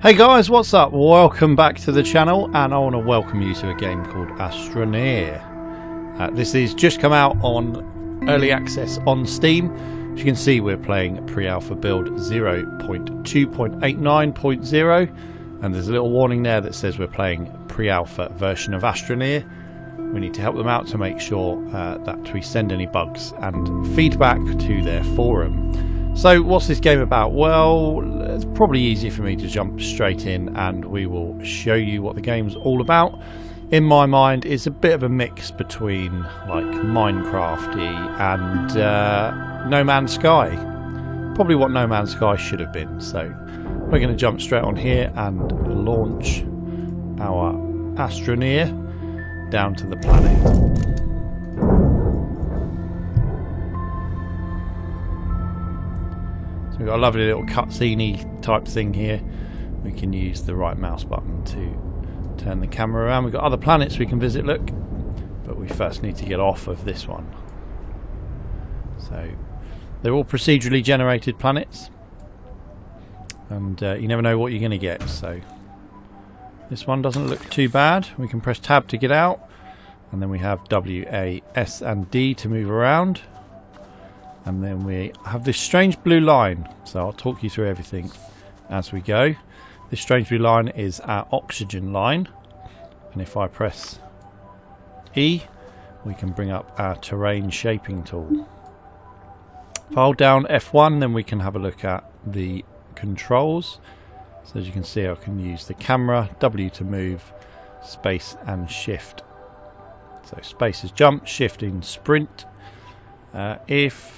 Hey guys, what's up? Welcome back to the channel, and I want to welcome you to a game called Astroneer. This is just come out on early access on Steam. As you can see, we're playing pre-alpha build 0.2.89.0, and there's a little warning there that says we're playing pre-alpha version of Astroneer. We need to help them out to make sure that we send any bugs and feedback to their forum. So what's this game about? Well, it's probably easier for me to jump straight in and we will show you what the game's all about. In my mind, it's a bit of a mix between like Minecrafty and No Man's Sky. Probably what No Man's Sky should have been. So we're going to jump straight on here and launch our Astroneer down to the planet. We've got a lovely little cutscene type thing here. We can use the right mouse button to turn the camera around. We've got other planets we can visit, look. But we first need to get off of this one. So they're all procedurally generated planets. And you never know what you're going to get. So this one doesn't look too bad. We can press tab to get out. And then we have W, A, S and D to move around. And then we have this strange blue line, so I'll talk you through everything as we go. This strange blue line is our oxygen line, and if I press E, we can bring up our terrain shaping tool. If I hold down F1, then we can have a look at the controls. So as you can see, I can use the camera, W to move, space and shift. So space is jump, shift in sprint. If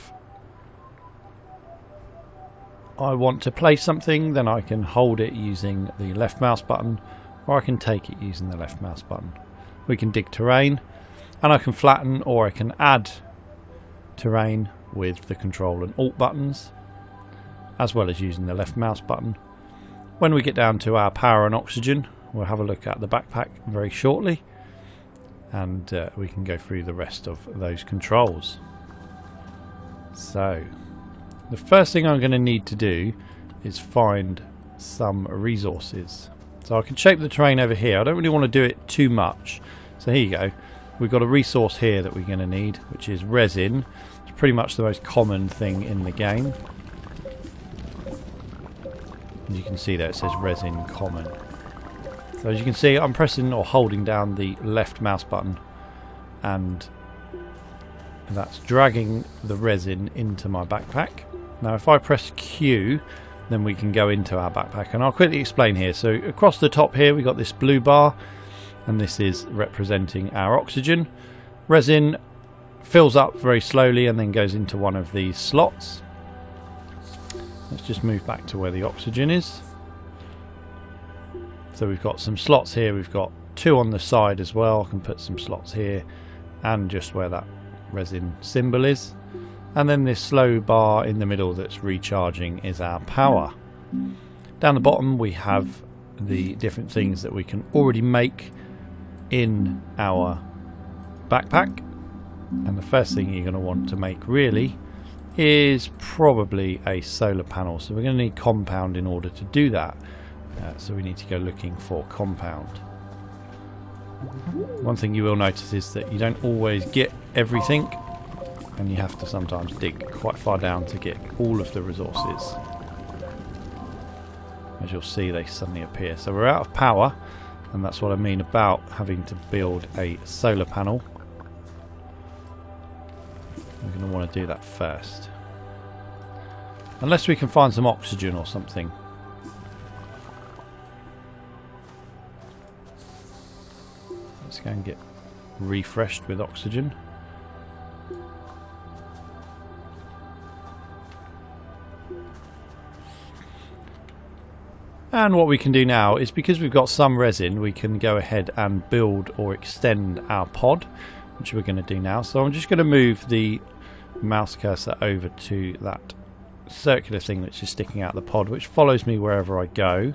I want to place something, then I can hold it using the left mouse button, or I can take it using the left mouse button. We can dig terrain, and I can flatten or I can add terrain with the control and alt buttons, as well as using the left mouse button. When we get down to our power and oxygen, we'll have a look at the backpack very shortly, and we can go through the rest of those controls. So the first thing I'm going to need to do is find some resources. So I can shape the terrain over here. I don't really want to do it too much. So here you go. We've got a resource here that we're going to need, which is resin. It's pretty much the most common thing in the game. And you can see there it says resin common. So as you can see, I'm pressing or holding down the left mouse button, and that's dragging the resin into my backpack. Now if I press Q, then we can go into our backpack, and I'll quickly explain here. So across the top here we've got this blue bar, and this is representing our oxygen. Resin fills up very slowly and then goes into one of these slots. Let's just move back to where the oxygen is. So we've got some slots here, we've got two on the side as well. I can put some slots here and just where that resin symbol is, and then this slow bar in the middle that's recharging is our power. Down the bottom we have the different things that we can already make in our backpack, and the first thing you're going to want to make really is probably a solar panel. So we're going to need compound in order to do that, so we need to go looking for compound. One thing you will notice is that you don't always get everything, and you have to sometimes dig quite far down to get all of the resources. As you'll see, they suddenly appear. So we're out of power, and that's what I mean about having to build a solar panel. We're going to want to do that first, unless we can find some oxygen or something. Let's go and get refreshed with oxygen. And what we can do now is, because we've got some resin, we can go ahead and build or extend our pod, which we're going to do now. So I'm just going to move the mouse cursor over to that circular thing that's just sticking out the pod, which follows me wherever I go.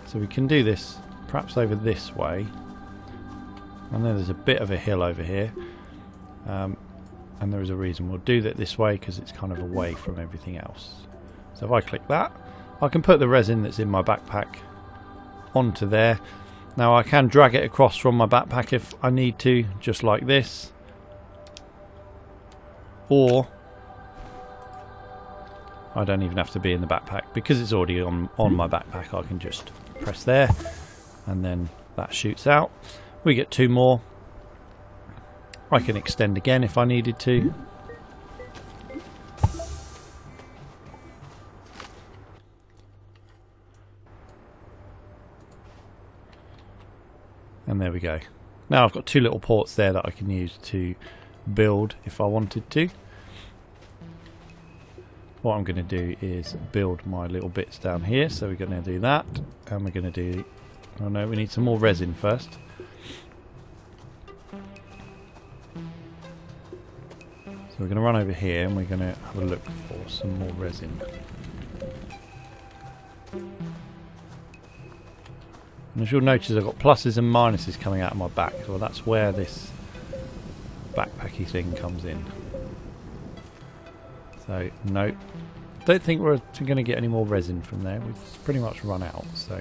So we can do this perhaps over this way. I know there's a bit of a hill over here, and there is a reason we'll do that this way, because it's kind of away from everything else. So if I click that, I can put the resin that's in my backpack onto there. Now I can drag it across from my backpack if I need to, just like this. Or I don't even have to be in the backpack because it's already on my backpack. I can just press there and then that shoots out. We get 2 more. I can extend again if I needed to. And there we go. Now I've got 2 little ports there that I can use to build if I wanted to. What I'm going to do is build my little bits down here. So we're going to do that, and we're going to do... oh no, we need some more resin first. So we're going to run over here and we're going to have a look for some more resin. And as you'll notice, I've got pluses and minuses coming out of my back. So that's where this backpacky thing comes in. So, no. Don't think we're going to get any more resin from there. We've pretty much run out. So,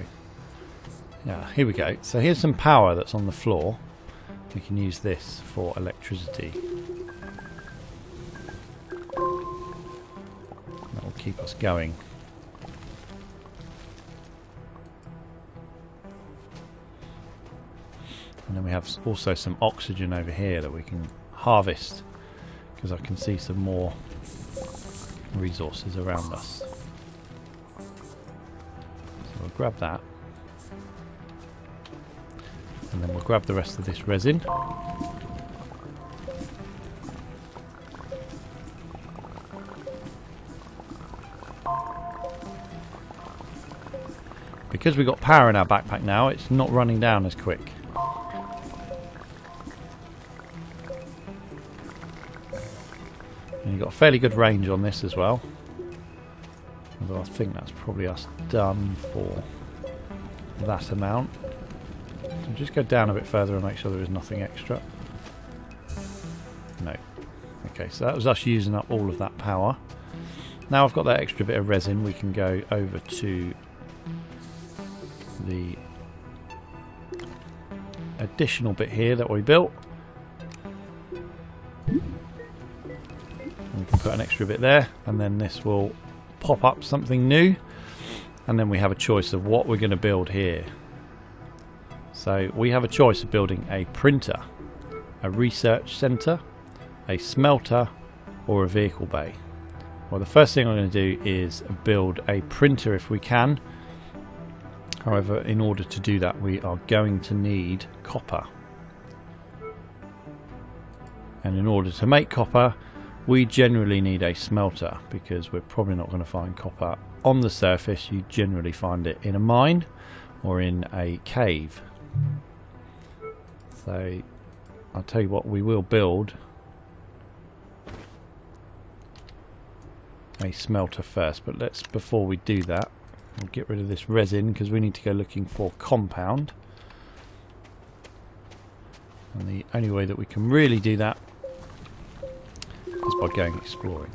yeah, here we go. So here's some power that's on the floor. We can use this for electricity. That will keep us going. And then we have also some oxygen over here that we can harvest, because I can see some more resources around us. So we'll grab that. And then we'll grab the rest of this resin. Because we've got power in our backpack now, it's not running down as quick. And you've got a fairly good range on this as well. Although I think that's probably us done for that amount. So just go down a bit further and make sure there is nothing extra. No. Okay, so that was us using up all of that power. Now I've got that extra bit of resin, we can go over to the additional bit here that we built. We can put an extra bit there, and then this will pop up something new, and then we have a choice of what we're going to build here. So we have a choice of building a printer, a research centre, a smelter, or a vehicle bay. Well, the first thing I'm going to do is build a printer if we can. However, in order to do that, we are going to need copper. And in order to make copper, we generally need a smelter, because we're probably not going to find copper on the surface. You generally find it in a mine or in a cave. So I'll tell you what, we will build a smelter first, but let's, before we do that, we'll get rid of this resin because we need to go looking for compound. And the only way that we can really do that is by going exploring.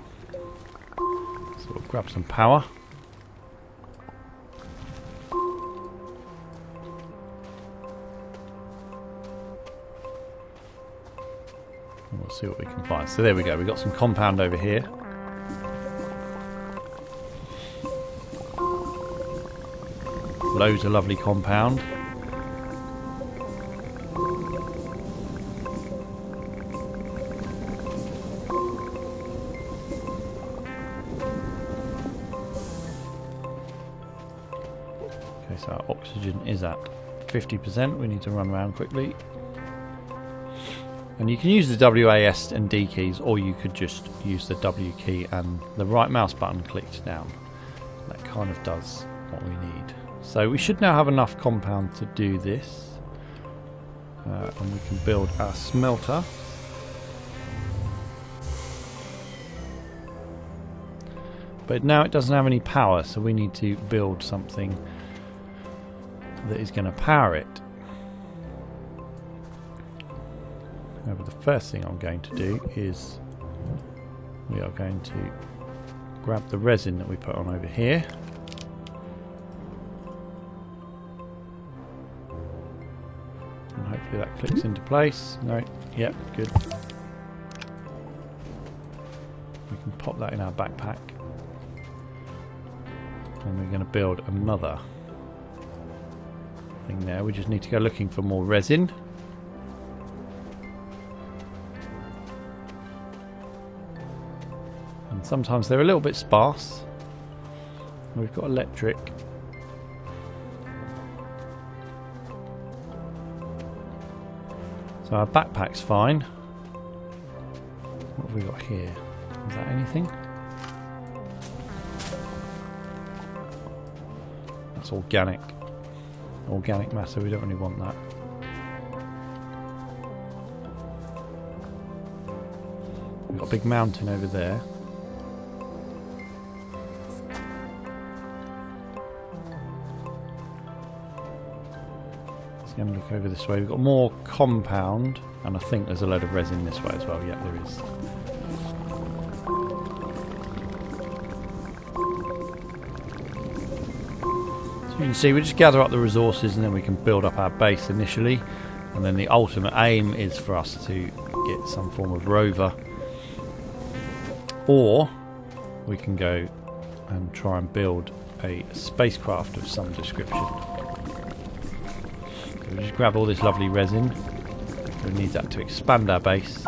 So we'll grab some power. And we'll see what we can find. So there we go, we've got some compound over here. Loads of lovely compound. Okay, so our oxygen is at 50%. We need to run around quickly. And you can use the WAS and D keys, or you could just use the W key and the right mouse button clicked down. That kind of does what we need. So we should now have enough compound to do this. And we can build our smelter. But now it doesn't have any power, so we need to build something that is going to power it. However, the first thing I'm going to do is we are going to grab the resin that we put on over here. And hopefully that clicks into place. No, yep, good. We can pop that in our backpack. And we're going to build another thing there. We just need to go looking for more resin. And sometimes they're a little bit sparse. We've got electric. So our backpack's fine. What have we got here? Is that anything? That's organic. Organic matter, we don't really want that. We've got a big mountain over there. Let's go and look over this way. We've got more compound, and I think there's a load of resin this way as well. Yeah, there is. You can see we just gather up the resources and then we can build up our base initially, and then the ultimate aim is for us to get some form of rover, or we can go and try and build a spacecraft of some description. So we just grab all this lovely resin. We need that to expand our base.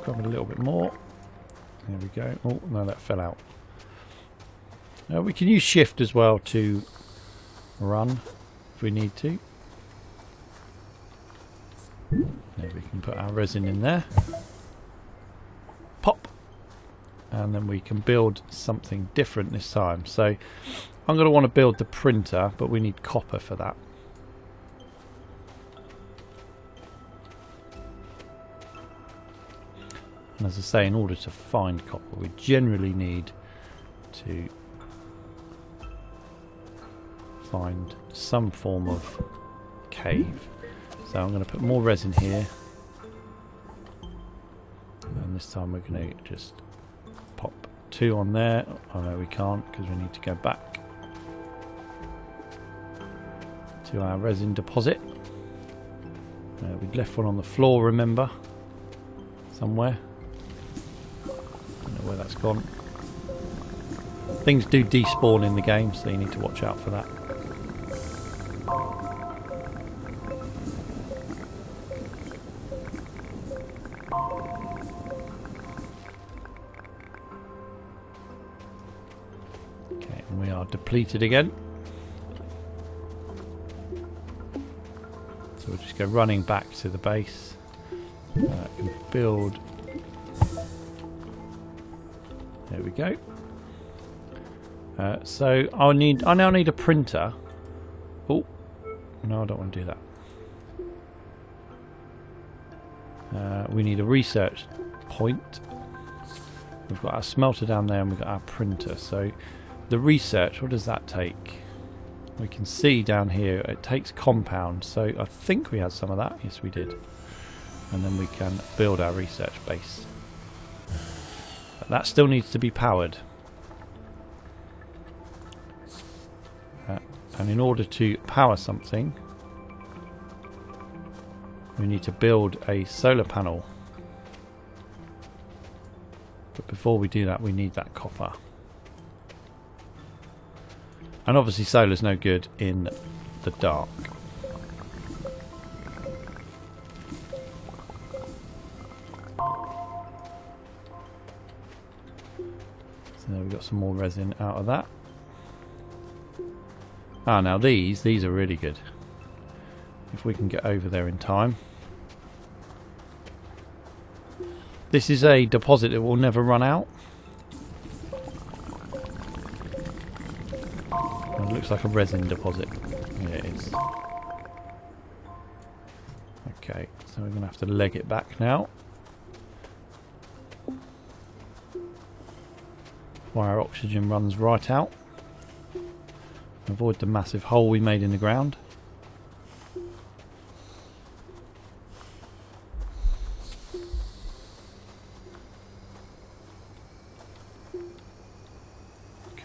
Grab a little bit more. There we go. Oh, no, that fell out. We can use shift as well to run if we need to. There, we can put our resin in there. Pop. And then we can build something different this time. So I'm going to want to build the printer, but we need copper for that. And as I say, in order to find copper, we generally need to find some form of cave. So I'm going to put more resin here. And this time we're going to just pop 2 on there. Oh no, we can't, because we need to go back to our resin deposit. We'd left one on the floor, remember? Somewhere. Where that's gone. Things do despawn in the game, so you need to watch out for that. Okay, and we are depleted again. So we'll just go running back to the base. And build. There we go. So I now need a printer. Oh no, I don't want to do that. We need a research point. We've got our smelter down there, and we've got our printer. So the research, what does that take? We can see down here it takes compound. So I think we had some of that. Yes, we did. And then we can build our research base. That still needs to be powered. And in order to power something, we need to build a solar panel. But before we do that, we need that copper. And obviously solar's no good in the dark. So there, we've got some more resin out of that. Ah, now these are really good. If we can get over there in time. This is a deposit that will never run out. It looks like a resin deposit. Yeah, it is. Okay, so we're going to have to leg it back now. While our oxygen runs right out. Avoid the massive hole we made in the ground.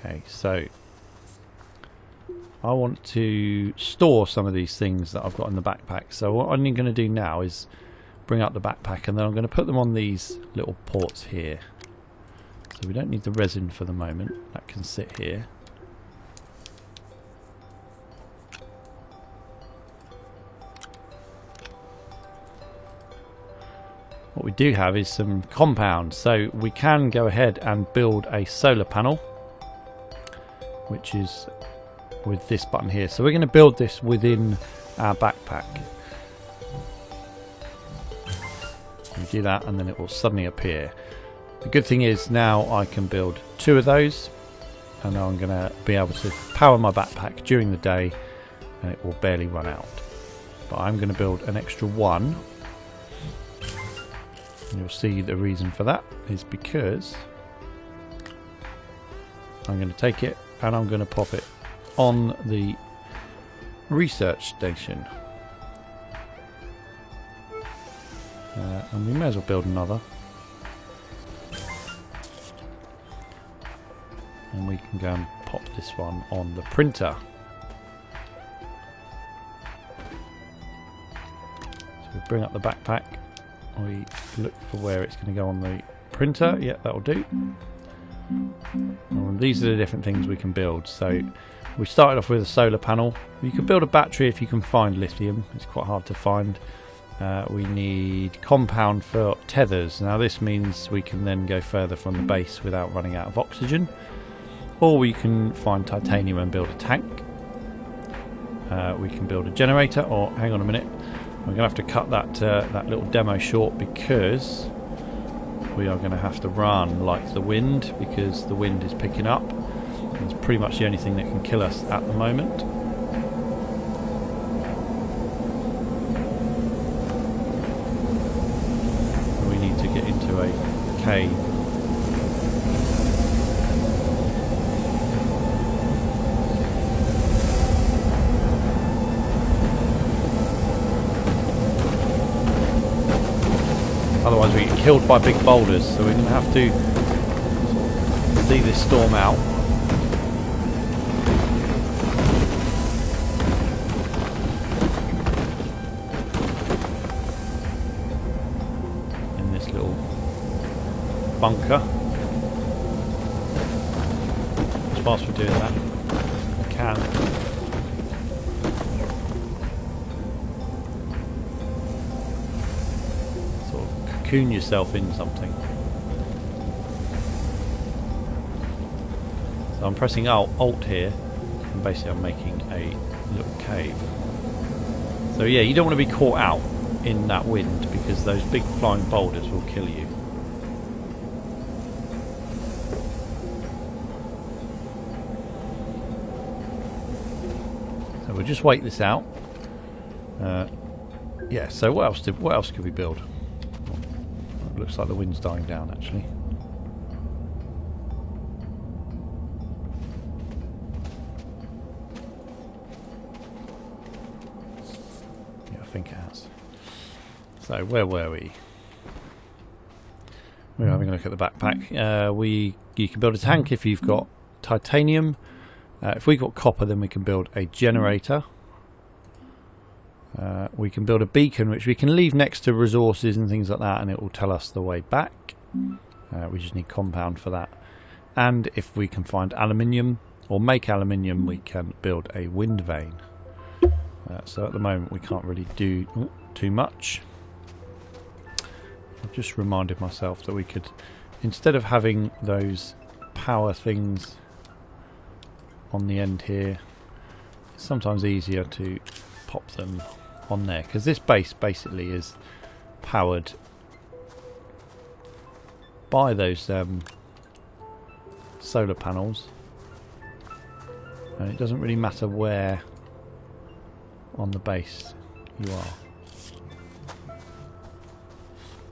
Okay, so I want to store some of these things that I've got in the backpack. So what I'm going to do now is bring out the backpack, and then I'm going to put them on these little ports here. So we don't need the resin for the moment. That can sit here. What we do have is some compound, so we can go ahead and build a solar panel, which is with this button here. So we're going to build this within our backpack. We do that and then it will suddenly appear. The good thing is now I can build 2 of those, and now I'm going to be able to power my backpack during the day and it will barely run out. But I'm going to build an extra 1. And you'll see the reason for that is because I'm going to take it and I'm going to pop it on the research station. And we may as well build another. And we can go and pop this one on the printer. So we bring up the backpack. We look for where it's going to go on the printer. Yeah, that'll do. And these are the different things we can build. So we started off with a solar panel. You can build a battery if you can find lithium. It's quite hard to find. We need compound for tethers. Now this means we can then go further from the base without running out of oxygen. Or we can find titanium and build a tank. We can build a generator. Or hang on a minute. We're going to have to cut that little demo short because we are going to have to run like the wind, because the wind is picking up. It's pretty much the only thing that can kill us at the moment. We need to get into a cave. Otherwise we get killed by big boulders, so we're going to have to see this storm out. In this little bunker. As fast as we're doing that, we can. Cocoon yourself in something. So I'm pressing Alt here, and basically I'm making a little cave. So yeah, you don't want to be caught out in that wind because those big flying boulders will kill you. So we'll just wait this out. Yeah. So what else could we build? Looks like the wind's dying down actually. Yeah, I think it has. So where were we? We were having a look at the backpack. You can build a tank if you've got titanium. If we've got copper, then we can build a generator. We can build a beacon which we can leave next to resources and things like that, and it will tell us the way back. We just need compound for that. And if we can find aluminium or make aluminium, we can build a wind vane. So at the moment we can't really do too much. I've just reminded myself that we could, instead of having those power things on the end here, it's sometimes easier to pop them on there, because this base basically is powered by those solar panels, and it doesn't really matter where on the base you are,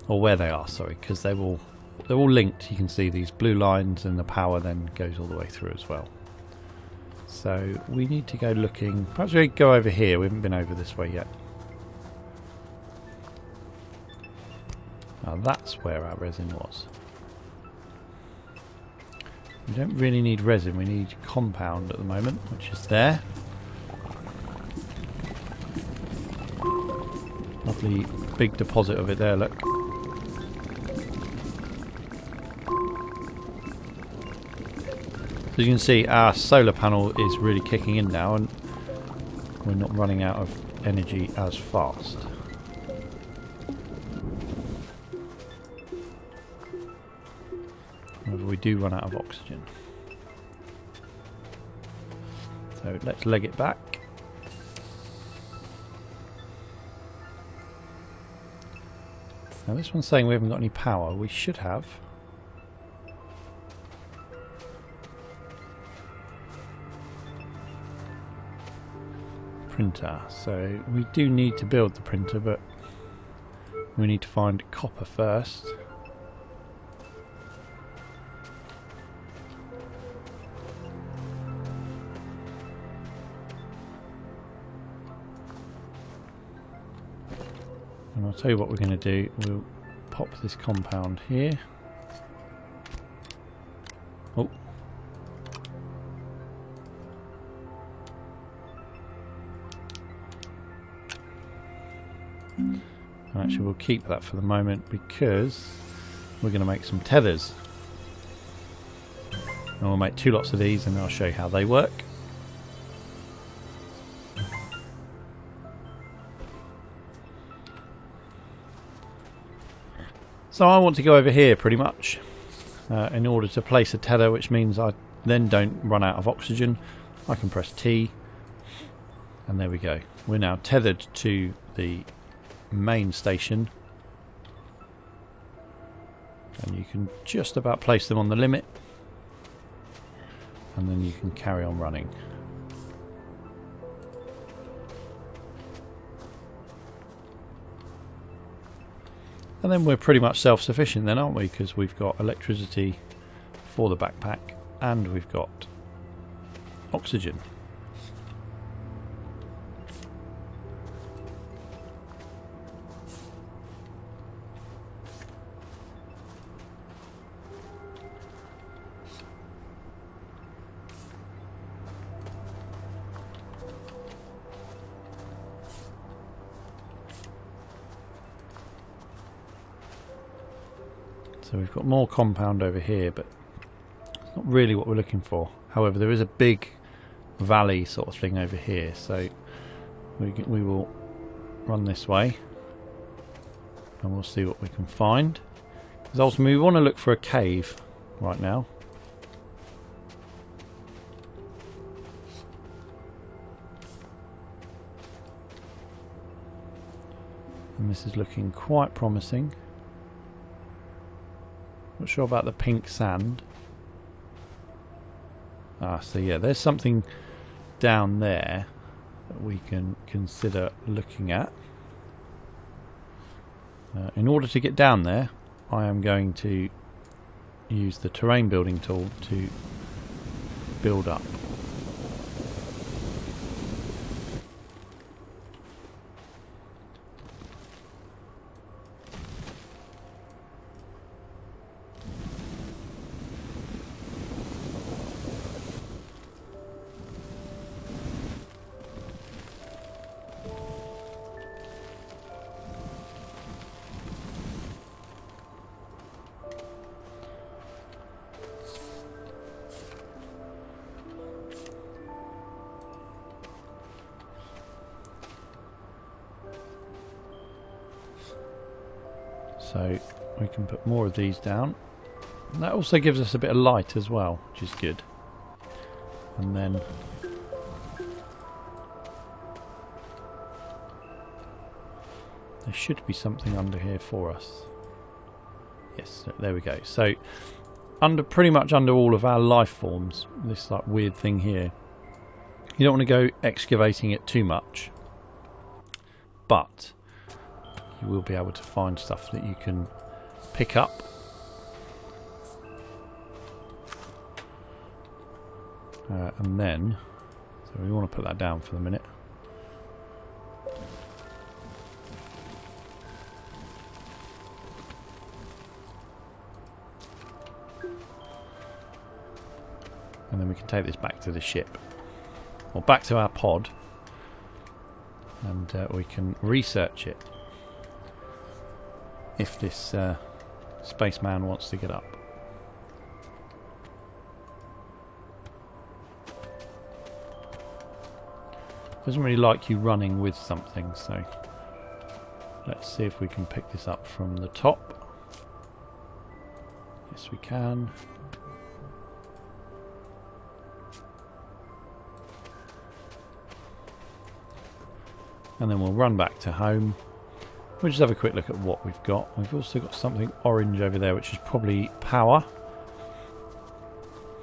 or where they are, sorry, because they're all linked. You can see these blue lines, and the power then goes all the way through as well. So we need to go looking. Perhaps we go over here. We haven't been over this way yet. Now that's where our resin was. We don't really need resin, we need compound at the moment, which is there. Lovely big deposit of it there, look. So you can see our solar panel is really kicking in now and we're not running out of energy as fast. However, we do run out of oxygen. So let's leg it back. Now this one's saying we haven't got any power. We should have. Printer. So we do need to build the printer, but we need to find copper first. And I'll tell you what we're going to do. We'll pop this compound here. Oh. Actually, we'll keep that for the moment because we're going to make some tethers. And we'll make 2 lots of these and I'll show you how they work. So I want to go over here pretty much in order to place a tether, which means I then don't run out of oxygen. I can press T and there we go. We're now tethered to the main station and you can just about place them on the limit and then you can carry on running. And then we're pretty much self-sufficient then, aren't we? Because we've got electricity for the backpack and we've got oxygen. So we've got more compound over here, but it's not really what we're looking for. However, there is a big valley sort of thing over here, so we will run this way and we'll see what we can find. Because ultimately we want to look for a cave right now. And this is looking quite promising. Not sure about the pink sand. So yeah, there's something down there that we can consider looking at. In order to get down there, I am going to use the terrain building tool to build up. So we can put more of these down. And that also gives us a bit of light as well, which is good. And then there should be something under here for us. Yes, there we go. So pretty much under all of our life forms, this like weird thing here, you don't want to go excavating it too much, but you will be able to find stuff that you can pick up. And then, so we want to put that down for the minute. and then we can take this back to the ship, or back to our pod, and we can research it if this spaceman wants to get up. Doesn't really like you running with something, so let's see if we can pick this up from the top. Yes, we can. And then we'll run back to home. We'll just have a quick look at what we've got. We've also got something orange over there, which is probably power.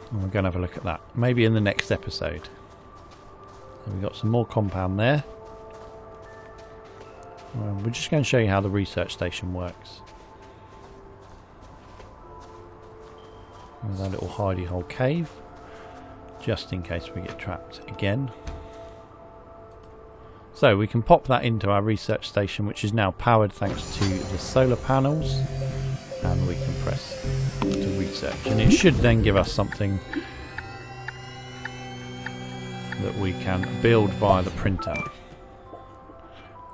And we're going to have a look at that, maybe in the next episode. So we've got some more compound there. We're just going to show you how the research station works. There's our little hidey hole cave, just in case we get trapped again. So we can pop that into our research station, which is now powered thanks to the solar panels, and we can press to research, and it should then give us something that we can build via the printer.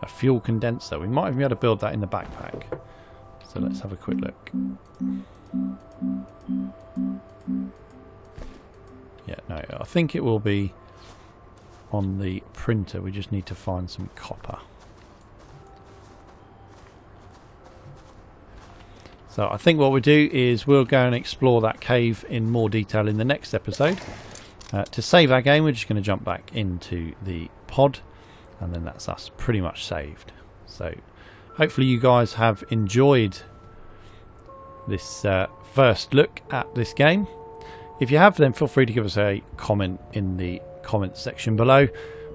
A fuel condenser. We might even be able to build that in the backpack. So let's have a quick look. Yeah, no, I think it will be on the printer. We just need to find some copper. So I think what we'll do is we'll go and explore that cave in more detail in the next episode. To save our game, we're just going to jump back into the pod, and then that's us pretty much saved. So hopefully you guys have enjoyed this first look at this game. If you have, then feel free to give us a comment in the comments section below.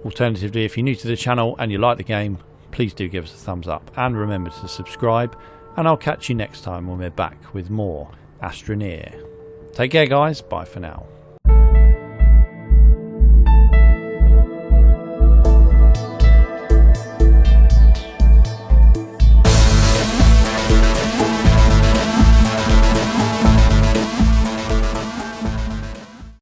Alternatively, if you're new to the channel and you like the game, please do give us a thumbs up, and remember to subscribe, and I'll catch you next time when we're back with more Astroneer. Take care guys, bye for now.